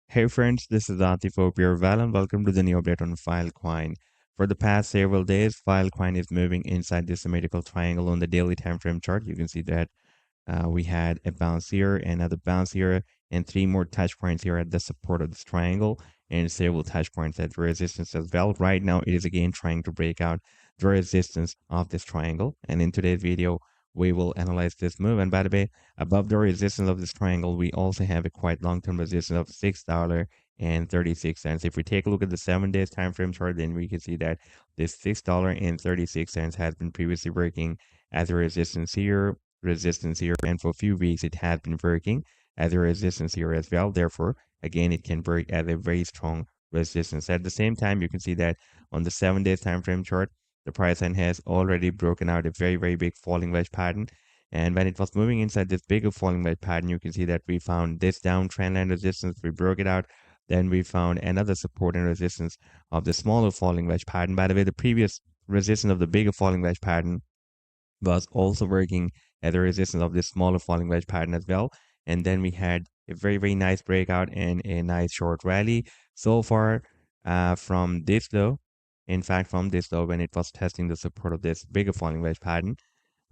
Hey friends, this is Atif Val and welcome to the new update on Filecoin. For the past several days, Filecoin is moving inside this symmetrical triangle on the daily time frame chart. You can see that we had a bounce here, another bounce here, and three more touch points here at the support of this triangle, and several touch points at resistance as well. Right now, it is again trying to break out the resistance of this triangle. And in today's video, we will analyze this move. And by the way, above the resistance of this triangle, we also have a quite long-term resistance of $6.36. If we take a look at the 7 days time frame chart, then we can see that this $6.36 has been previously working as a resistance here, and for a few weeks it has been working as a resistance here as well. Therefore, again, it can work as a very strong resistance. At the same time, you can see that on the 7 days time frame chart, the price line has already broken out a very big falling wedge pattern. And when it was moving inside this bigger falling wedge pattern, you can see that we found this downtrend line resistance. We broke it out. Then we found another support and resistance of the smaller falling wedge pattern. By the way, the previous resistance of the bigger falling wedge pattern was also working at the resistance of this smaller falling wedge pattern as well. And then we had a very nice breakout and a nice short rally so far from this low. In fact, from this low, when it was testing the support of this bigger falling wedge pattern,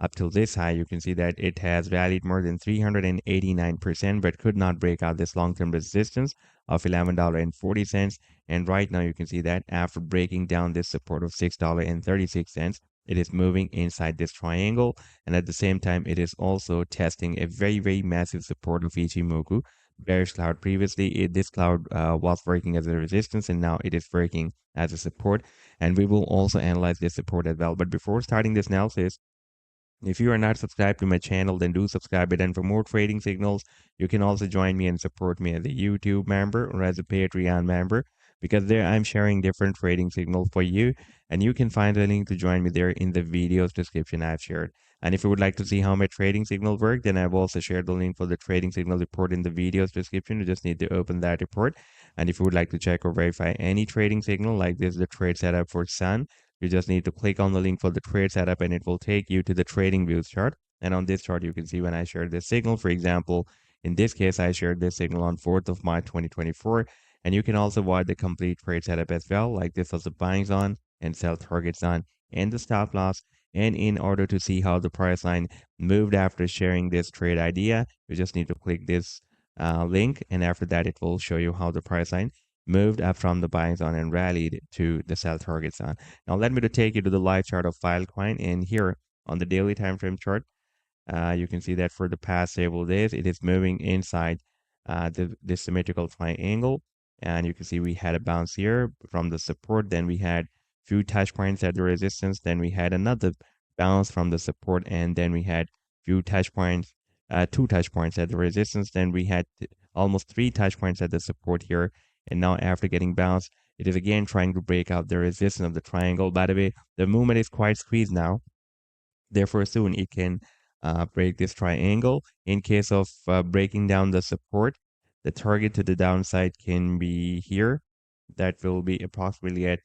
up till this high, you can see that it has rallied more than 389%, but could not break out this long-term resistance of $11.40. And right now, you can see that after breaking down this support of $6.36, it is moving inside this triangle. And at the same time, it is also testing a very massive support of Ichimoku bearish cloud. Previously, this cloud was working as a resistance, and now it is working as a support. And we will also analyze this support as well. But before starting this analysis, if you are not subscribed to my channel, then do subscribe it. And for more trading signals, you can also join me and support me as a YouTube member or as a Patreon member, because there I'm sharing different trading signals for you. And you can find a link to join me there in the video's description I've shared. And if you would like to see how my trading signal work, then I've also shared the link for the trading signal report in the video's description. You just need to open that report. And if you would like to check or verify any trading signal, like this is the trade setup for Sun, you just need to click on the link for the trade setup and it will take you to the trading views chart. And on this chart, you can see when I shared this signal, for example, in this case, I shared this signal on 4th of March 2024. And you can also watch the complete trade setup as well. Like this was the buying zone and sell target zone and the stop loss. And in order to see how the price line moved after sharing this trade idea, you just need to click this link. And after that, it will show you how the price line moved up from the buying zone and rallied to the sell target zone. Now let me to take you to the live chart of Filecoin, and here on the daily time frame chart, you can see that for the past several days, it is moving inside this symmetrical triangle, and you can see we had a bounce here from the support, then we had few touch points at the resistance, then we had another bounce from the support, and then we had few touch points, two touch points at the resistance, then we had almost three touch points at the support here, and now after getting bounced, it is again trying to break out the resistance of the triangle. By the way, the movement is quite squeezed now. Therefore, soon it can break this triangle. In case of breaking down the support, the target to the downside can be here. That will be approximately at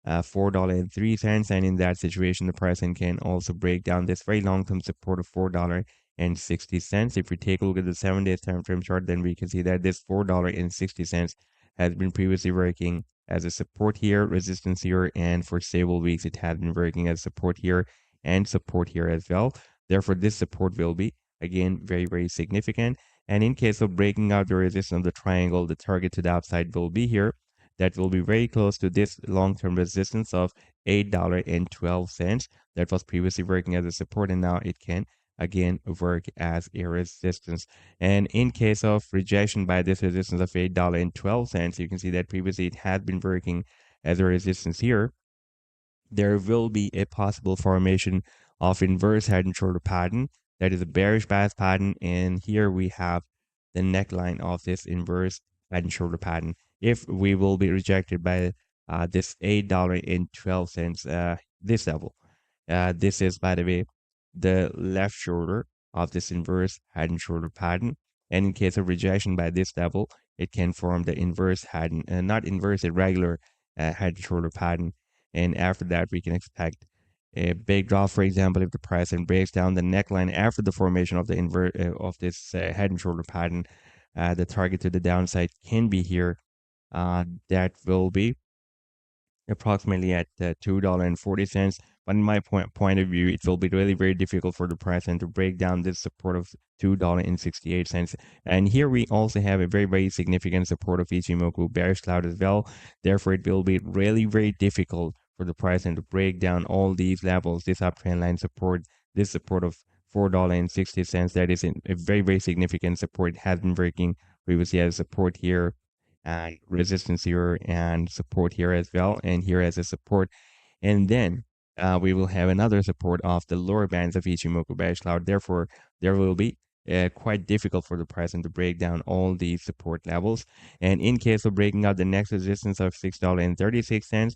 $4.03. And in that situation, the price can also break down this very long-term support of $4.60. If we take a look at the 7 days time frame chart, then we can see that this $4.60 has been previously working as a support here, resistance here, and for several weeks it has been working as support here and support here as well. Therefore, this support will be again very significant. And in case of breaking out the resistance of the triangle, the target to the upside will be here. That will be very close to this long-term resistance of $8.12 that was previously working as a support, and now it can again work as a resistance. And in case of rejection by this resistance of $8.12, you can see that previously it had been working as a resistance here. There will be a possible formation of inverse head and shoulder pattern. That is a bearish bias pattern, and here we have the neckline of this inverse head and shoulder pattern. If we will be rejected by this $8.12, this level. This is, by the way, the left shoulder of this inverse head and shoulder pattern. And in case of rejection by this level, it can form the inverse head, not inverse, irregular head and shoulder pattern. And after that, we can expect a big drop. For example, if the price breaks down the neckline after the formation of the invert of this head and shoulder pattern, The target to the downside can be here. That will be approximately at $2.40. But in my point of view, it will be really very difficult for the price and to break down this support of $2.68. And here we also have a very, very significant support of Ichimoku bearish cloud as well. Therefore, it will be really very difficult for the price and to break down all these levels, this uptrend line support, this support of $4.60. That is a very, very significant support. It has been breaking previously as support here and resistance here and support here as well, and here as a support. And then we will have another support of the lower bands of Ichimoku bearish cloud. Therefore, there will be quite difficult for the present to break down all these support levels. And in case of breaking out the next resistance of $6.36,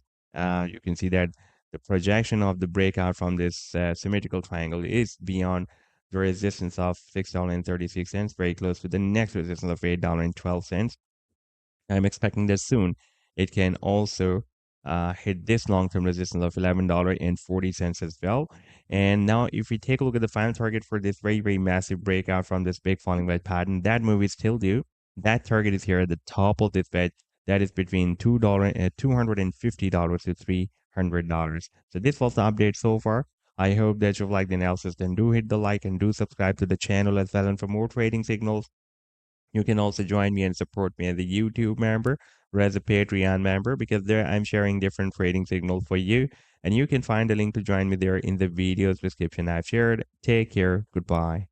you can see that the projection of the breakout from this symmetrical triangle is beyond the resistance of $6.36, very close to the next resistance of $8.12. I'm expecting that soon it can also hit this long-term resistance of $11.40 as well. And now if we take a look at the final target for this very, very massive breakout from this big falling wedge pattern, that move is still due. That target is here at the top of this wedge. That is between $250 to $300. So this was the update so far. I hope that you've liked the analysis. Then do hit the like and do subscribe to the channel as well. And for more trading signals, you can also join me and support me as a YouTube member or as a Patreon member, because there I'm sharing different trading signals for you. And you can find a link to join me there in the video's description I've shared. Take care. Goodbye.